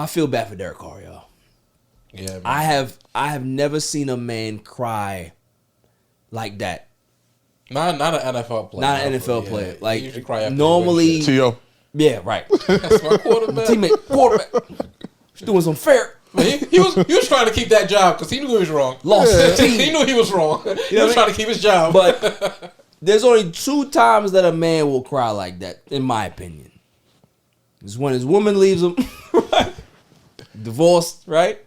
I feel bad for Derek Carr, y'all. Yeah, man. I have never seen a man cry like that. Not an NFL player. Not an NFL player. Like he usually cry after normally, T.O. yeah, right. That's my quarterback. Teammate, quarterback, he's doing some fair. He was trying to keep that job because he knew he was wrong. Lost the team. He knew he was wrong. He was trying to keep his job. But there's only 2 times that a man will cry like that, in my opinion. It's when his woman leaves him, right? Divorced, right?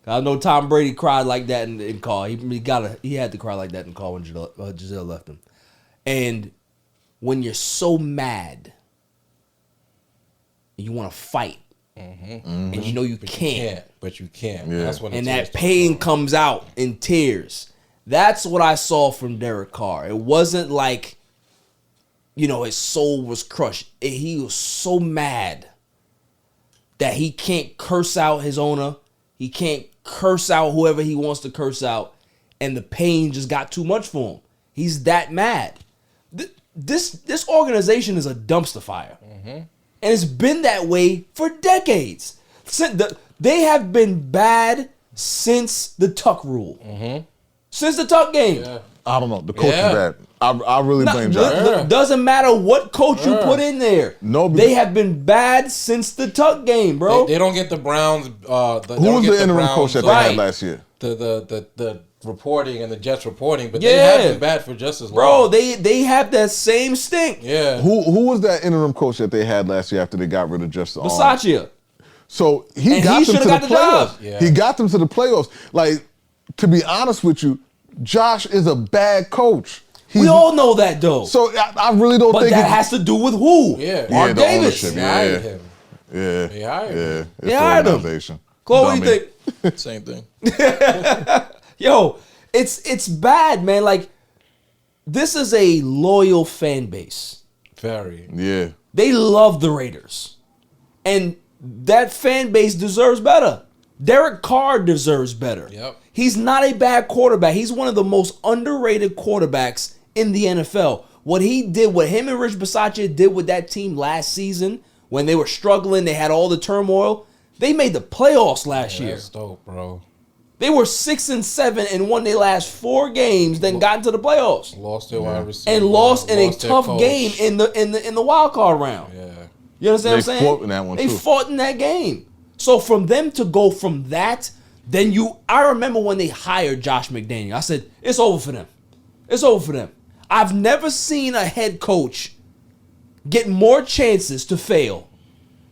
I know Tom Brady cried like that in Carr. He had to cry like that in Carr when Giselle left him. And when you're so mad, you want to fight, and you know you can't. But you can't. Yeah. That's when And that pain comes out in tears. That's what I saw from Derek Carr. It wasn't like, his soul was crushed. He was so mad that he can't curse out his owner. He can't curse out whoever he wants to curse out. And the pain just got too much for him. He's that mad. This organization is a dumpster fire. And it's been that way for decades. They have been bad since the Tuck rule. Since the Tuck game. Yeah. I don't know. The coach is bad. I really blame Josh. Doesn't matter what coach you put in there. No, they have been bad since the Tuck game, bro. They don't get the Browns. Who was the interim coach that they had last year? The reporting and the Jets reporting, but they have been bad for just as long. Bro, they have that same stink. Yeah. Who was that interim coach that they had last year after they got rid of just Versace. So he got them to the playoffs. Yeah. He got them to the playoffs. Like, to be honest with you, Josh is a bad coach. We all know that, though. So I really don't think that has to do with who? Yeah. Mark the Davis. ownership. They hired him. Yeah. They hired him. Yeah. It's They the hired him. organization. Chloe, what do you think? Same thing. Yo, it's bad, man. Like, this is a loyal fan base. Very. Yeah. They love the Raiders. And that fan base deserves better. Derek Carr deserves better. Yep. He's not a bad quarterback. He's one of the most underrated quarterbacks in the NFL. What he did, what him and Rich Bisaccia did with that team last season, when they were struggling, they had all the turmoil, they made the playoffs last year. That's dope, bro. They were 6-7 and won their last 4 games, then got into the playoffs. Lost their wide receiver. And lost in a their tough coach. game in the wild card round. Yeah. You understand what I'm They saying? fought in that one, They too. fought in that game. So from them to go from that, I remember when they hired Josh McDaniel. I said, it's over for them. It's over for them. I've never seen a head coach get more chances to fail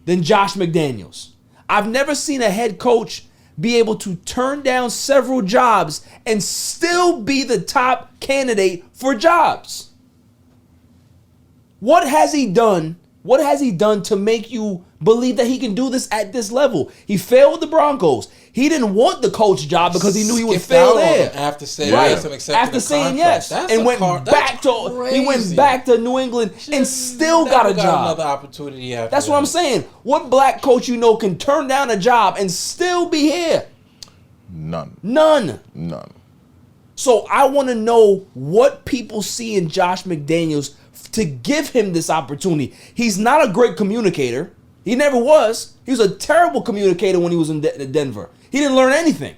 than Josh McDaniels. I've never seen a head coach be able to turn down several jobs and still be the top candidate for jobs. What has he done? What has he done to make you believe that he can do this at this level? He failed with the Broncos. He didn't want the coach job because he knew he would Skipped fail out on there. him after saying Right. yes and accepting After the saying contract. yes, That's and a went car- back that's to he went crazy. back to New England and still got a Never job. Another opportunity after That's what I'm saying. What black coach can turn down a job and still be here? None. None. So I want to know what people see in Josh McDaniels to give him this opportunity. He's not a great communicator. He never was. He was a terrible communicator when he was in Denver. He didn't learn anything.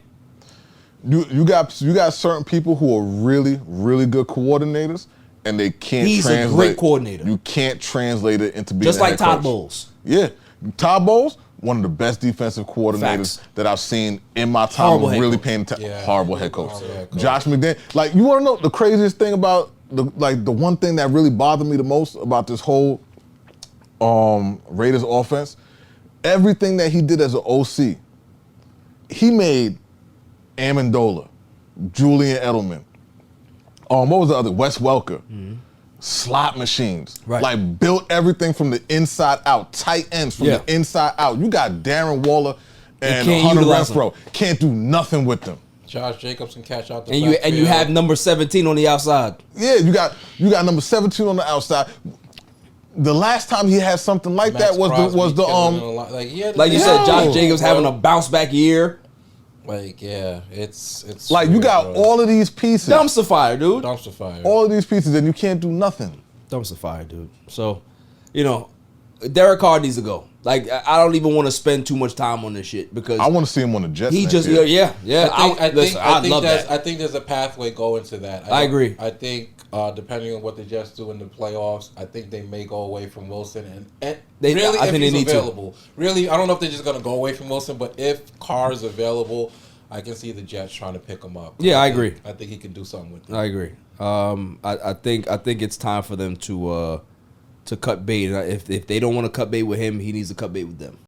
You got certain people who are really, really good coordinators, and they can't He's translate. a great coordinator. You can't translate it into being Just a like head Todd coach. Bowles. Yeah. Todd Bowles, one of the best defensive coordinators Facts. that I've seen in my time Horrible of head really coach. paying attention. Yeah. Horrible head coach. Horrible head coach. Josh McDaniels. Like, you want to know the craziest thing about the one thing that really bothered me the most about this whole Raiders offense? Everything that he did as an OC, he made Amendola, Julian Edelman, what was the other? Wes Welker. Slot machines. Right. Like, built everything from the inside out. Tight ends from the inside out. You got Darren Waller and can't Hunter utilize Renfro. Can't do nothing with them. Josh Jacobs can catch out the And you backfield. have number 17 on the outside. Yeah, you got number 17 on the outside. The last time he had something like Max that was Crosby the killing it a lot. Like, Like you said, Yo. Josh Jacobs having a bounce back year. Like, yeah, it's like, you weird, got bro. all of these pieces. Dumpster fire, dude. dumpster fire. All of these pieces, and you can't do nothing. Dumpster fire, dude. So, Derek Carr needs to go. Like, I don't even want to spend too much time on this shit because I want to see him on the Jets. he next just year. yeah. I think love that. I think there's a pathway going to that. I agree. I think depending on what the Jets do in the playoffs, I think they may go away from Wilson and really I if think he's they need available. Really, I don't know if they're just gonna go away from Wilson, but if Carr is available, I can see the Jets trying to pick him up. Yeah, I agree. I think he can do something with it. I agree. I think it's time for them to cut bait. If they don't want to cut bait with him, he needs to cut bait with them.